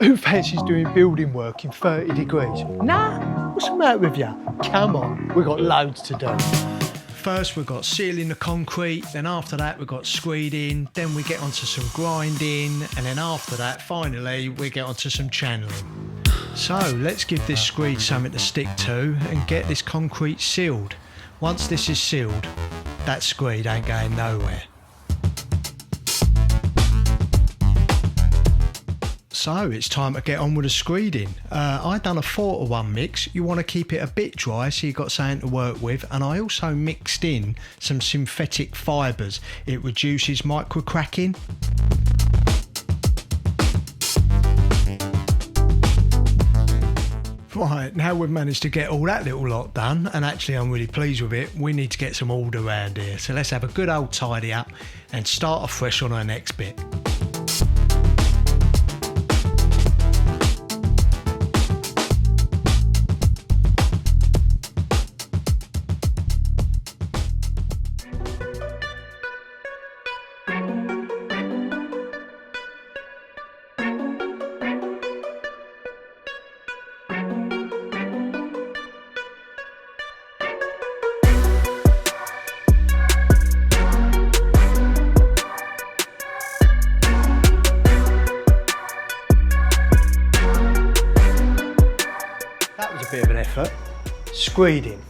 Who fancies doing building work in 30 degrees? Nah, what's the matter with you? Come on, we've got loads to do. First we've got sealing the concrete, then after that we've got screeding, then we get onto some grinding, and then after that, finally, we get onto some channeling. So let's give this screed something to stick to and get this concrete sealed. Once this is sealed, that screed ain't going nowhere. So it's time to get on with the screeding. I done a 4-to-1 mix. You want to keep it a bit dry so you've got something to work with, and I also mixed in some synthetic fibres. It reduces micro cracking. Right, now we've managed to get all that little lot done, and actually I'm really pleased with it. We need to get some order around here. So let's have a good old tidy up and start afresh on our next bit. Bit of an effort. Screeding.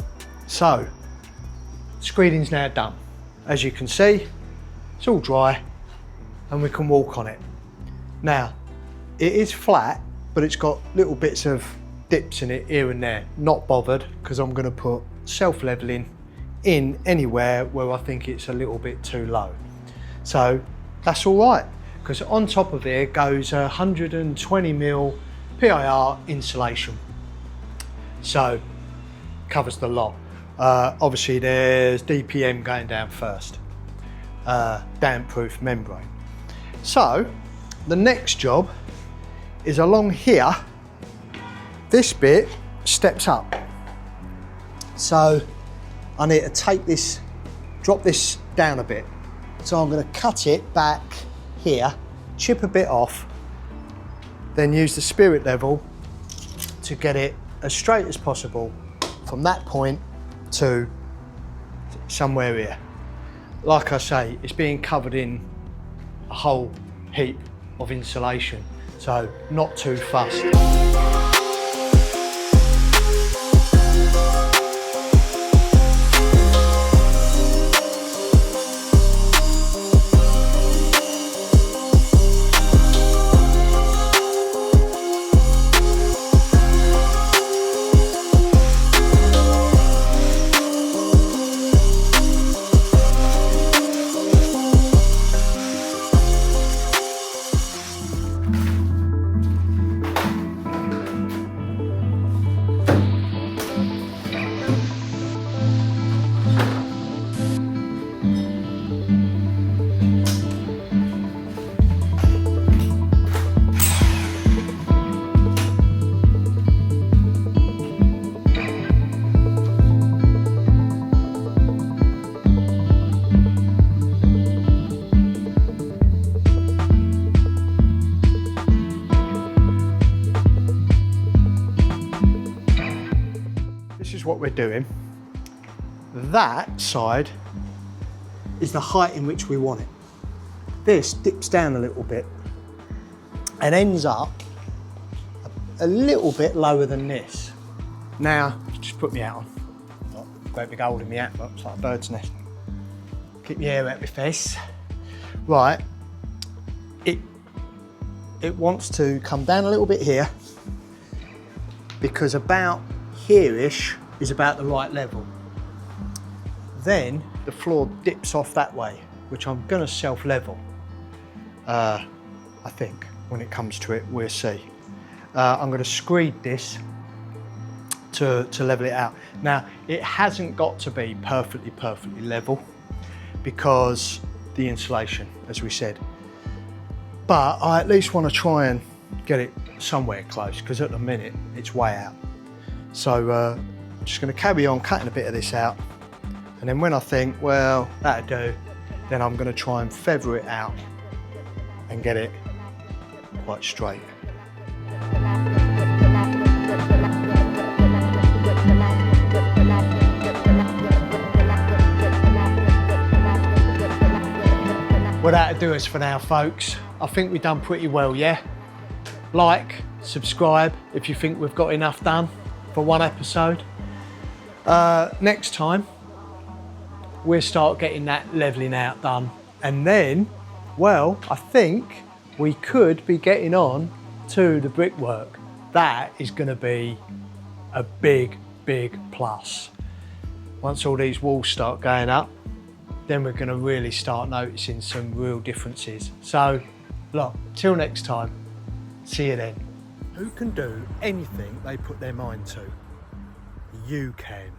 So, screeding's now done. As you can see, it's all dry and we can walk on it. Now, it is flat, but it's got little bits of dips in it here and there. Not bothered, because I'm going to put self-leveling in anywhere where I think it's a little bit too low. So, that's all right, because on top of there goes 120mm PIR insulation. So, covers the lot. Obviously there's DPM going down first, damp-proof membrane. So, the next job is along here, this bit steps up. So, I need to take this, drop this down a bit. So I'm going to cut it back here, chip a bit off, then use the spirit level to get it as straight as possible from that point to somewhere here. Like I say, it's being covered in a whole heap of insulation, so not too fussed. What we're doing, that side is the height in which we want it. This dips down a little bit and ends up a little bit lower than this. Now, just put me out on. Not a great big hole in my hat, but it's like a bird's nest. Keep your hair out of my face. Right, it wants to come down a little bit here, because about here-ish is about the right level. Then the floor dips off that way, which I'm gonna self-level. I think when it comes to it, we'll see. I'm gonna screed this to level it out. Now, it hasn't got to be perfectly level because the insulation, as we said. But I at least wanna try and get it somewhere close, because at the minute, it's way out. So, I'm just going to carry on cutting a bit of this out, and then when I think, well, that'll do, then I'm going to try and feather it out and get it quite straight. Well, that'll do us for now, folks. I think we've done pretty well, yeah? Like, subscribe if you think we've got enough done for one episode. Next time, we'll start getting that levelling out done. And then, well, I think we could be getting on to the brickwork. That is going to be a big, big plus. Once all these walls start going up, then we're going to really start noticing some real differences. So, look, till next time, see you then. Who can do anything they put their mind to? You can.